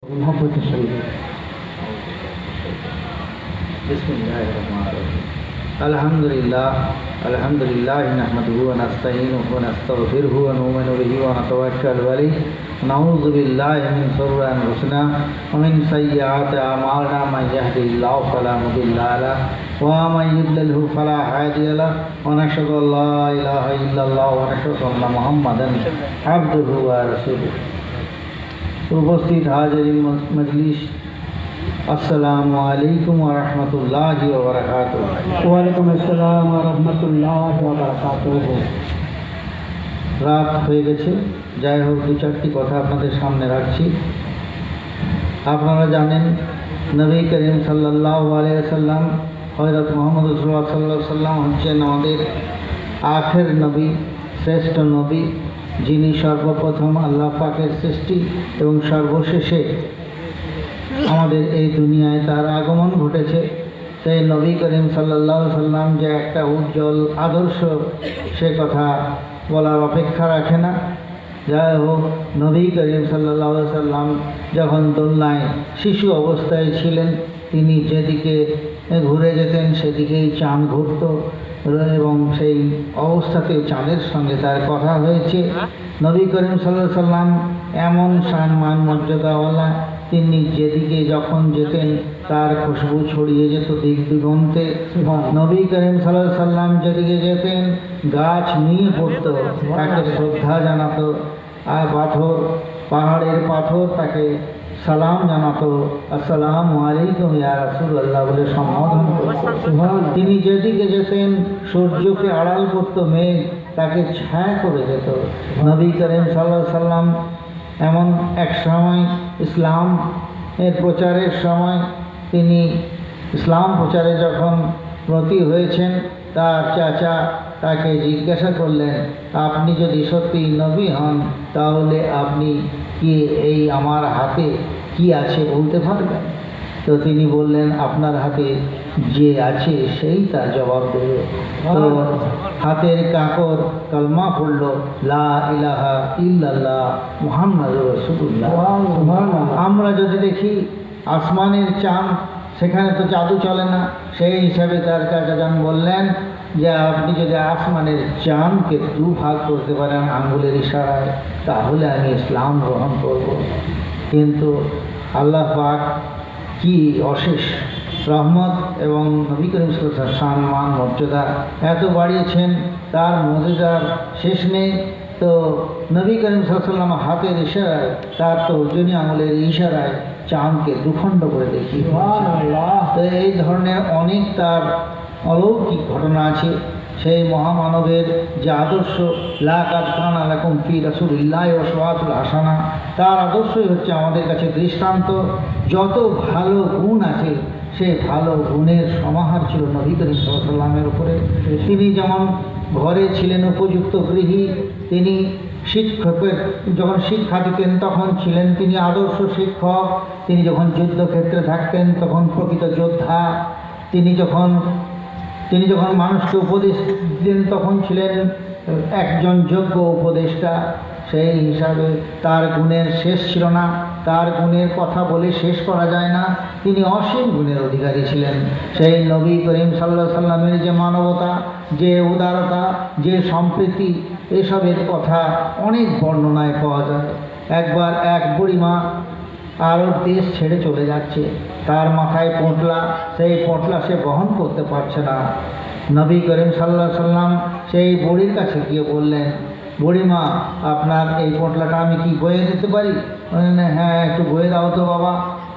मोहब्बत शरीफ। बिस्मिल्लाहिर्रहमानिर्रहीम। अल्हम्दुलिल्लाह नहमदुहु व नस्तईनुहु व नस्तगफिरुहु व नु'मिनु बिही व नतवक्कलु अलैहि व नऊज़ु बिल्लाहि मिन शुर्रि अनफुसिना व मिन सय्यिआति अमालिना मन यहदिहिल्लाहु फला मुदिल्ल लहु व मन युद्लिलहु फला हादिय लहु व नशहदु अल्ला इलाहा इल्लल्लाह व नशहदु अन्ना मुहम्मदन अब्दुहु व रसूलुहु। उपस्थित हाज़रीन मजलिस, अस्सलामु अलैकुम व रहमतुल्लाहि व बरकातुहू। वालेकुम अस्सलाम व रहमतुल्लाहि व बरकातुहू। রাত হয়ে গেছে, যাই হোক দু চারটি কথা আপনাদের সামনে রাখছি। আপনারা জানেন নবী করিম সাল্লাল্লাহু আলাইহি ওয়াসাল্লাম হযরত মুহাম্মদ রাসূলুল্লাহ সাল্লাল্লাহু আলাইহি ওয়াসাল্লাম হচ্ছেন আমাদের আখের নবী, শ্রেষ্ঠ নবী, যিনি সর্বপ্রথম আল্লাহ পাকের সৃষ্টি এবং সর্বশেষে আমাদের এই দুনিয়ায় তার আগমন ঘটেছে। সেই নবী করিম সাল্লাল্লাহু আলাইহি সাল্লাম যে একটা উজ্জ্বল আদর্শ, সে কথা বলার অপেক্ষা রাখে না। যাই হোক, নবী করিম সাল্লাল্লাহু আলাইহি সাল্লাম যখন দোলনায় শিশু অবস্থায় ছিলেন, তিনি যেদিকে ঘুরে যেতেন সেদিকেই চাঁদ ঘুরত এবং সেই অবস্থাতে চাঁদের সঙ্গে তার কথা হয়েছে। নবী করিম সাল্লাল্লাহু আলাইহি সাল্লাম এমন সম্মান মর্যাদাওয়ালা, তিনি যেদিকে যখন যেতেন তার খুশবু ছড়িয়ে যেত দিক দিগন্তে। নবী করিম সাল্লাল্লাহু আলাইহি সাল্লাম যেদিকে যেতেন গাছ নিয়ে পড়ত, তাকে শ্রদ্ধা জানাতো, আর পাহাড়ের পাথর তাকে সালাম জানাতো, আসসালামু আলাইকুম ইয়া রাসূলুল্লাহ বলে সম্বোধন করত। তিনি যেদিকে যেতেন সূর্যকে আড়াল করত মেঘ, তাকে ছায়া করে যেত। নবী করিম সাল্লাল্লাহু আলাইহি সাল্লাম এমন এক সময় ইসলাম এর প্রচারের সময়, তিনি ইসলাম প্রচারে যখন ব্রতী হয়েছেন, তার চাচা তাকে জিজ্ঞাসা করলেন, আপনি যদি সত্যি নবী হন তাহলে আপনি কি এই আমার হাতে কি আছে বলতে পারবেন? তো তিনি বললেন, আপনার হাতে যে আছে সেই তার জবাব দেবে। তো হাতের কাকর কলমা পড়ল, লা ইলাহা ইল্লাল্লাহ মুহাম্মাদুর রাসূলুল্লাহ। আমরা যদি দেখি আসমানের চাঁদ, সেখানে তো জাদু চলে না, সেই হিসাবে তার চাচা যান বললেন যে আপনি যদি আসমানের চাঁদকে দুভাগ করতে পারেন আঙ্গুলের ইশারায়, তাহলে আমি ইসলাম গ্রহণ করব। কিন্তু আল্লাহ পাক কি অশেষ রহমত এবং নবী করিম সাল্লাল্লাহু আলাইহি ওয়াসাল্লাম সম্মান মর্যাদা এত বাড়িয়েছেন, তার মুজিজার শেষ নেই। তো নবী করিম সাল্লাল্লাহু আলাইহি ওয়াসাল্লাম হাতের ইশারায়, তার তর্জনী আঙুলের ইশারায় চাঁদকে দুখণ্ড করে দেখিয়ে দিয়েছেন। তো এই ধরনের অনেক তার অলৌকিক ঘটনা আছে। সেই মহামানবের যে আদর্শ, লাকাদ কানা লাকুম ফি রাসূলিল্লাহি উসওয়াতুন হাসানা, তার আদর্শই হচ্ছে আমাদের কাছে দৃষ্টান্ত। যত ভালো গুণ আছে, সেই ভালো গুণের সমাহার ছিল নবী করিম সাল্লাল্লাহু আলাইহি ওয়াসাল্লামের উপরে। তিনি যেমন ঘরে ছিলেন উপযুক্ত গৃহী, তিনি শিক্ষকের যখন শিক্ষা দিতেন তখন ছিলেন তিনি আদর্শ শিক্ষক। তিনি যখন যুদ্ধক্ষেত্রে থাকতেন তখন প্রকৃত যোদ্ধা। তিনি যখন মানুষকে উপদেশ দিতেন তখন ছিলেন একজন যোগ্য উপদেষ্টা। সেই হিসাবে তার গুণের শেষ ছিল না, তার গুণের কথা বলে শেষ করা যায় না। তিনি অসীম গুণের অধিকারী ছিলেন। সেই নবী করিম সাল্লাল্লাহু আলাইহি সাল্লামের যে মানবতা, যে উদারতা, যে সম্প্রীতি, এসবের কথা অনেক বর্ণনায় পাওয়া যায়। একবার এক বুড়িমা আরব দেশ ছেড়ে চলে যাচ্ছে, তার মাথায় পোঁটলা, সেই পোঁটলা সে বহন করতে পারছে না। নবী করিম সাল্লাল্লাহু আলাইহি সাল্লাম সেই বুড়ির কাছে গিয়ে বললেন, বুড়িমা আপনার এই পোঁটলাটা আমি কি বয়ে দিতে পারি? বললেন, হ্যাঁ একটু বয়ে দাও তো বাবা।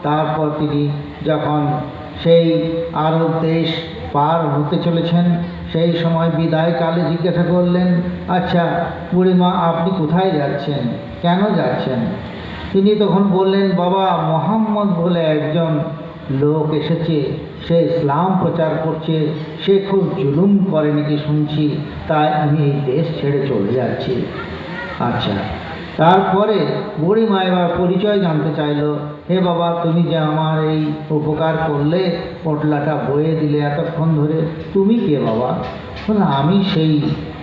তারপর তিনি যখন সেই আরব দেশ পার হতে চলেছেন, সেই সময় বিদায়কালে জিজ্ঞাসা করলেন, আচ্ছা বুড়িমা আপনি কোথায় যাচ্ছেন, কেন যাচ্ছেন? তিনি তখন বললেন, বাবা মোহাম্মদ বলে একজন লোক এসেছে, সে ইসলাম প্রচার করছে, সে খুব জুলুম করে নাকি শুনছি, তাই আমি এই দেশ ছেড়ে চলে যাচ্ছি। আচ্ছা, তারপরে বুড়িমা এবার পরিচয় জানতে চাইল, হে বাবা তুমি যে আমার এই উপকার করলে, পোটলাটা বয়ে দিলে এতক্ষণ ধরে, তুমি কে বাবা? আমি সেই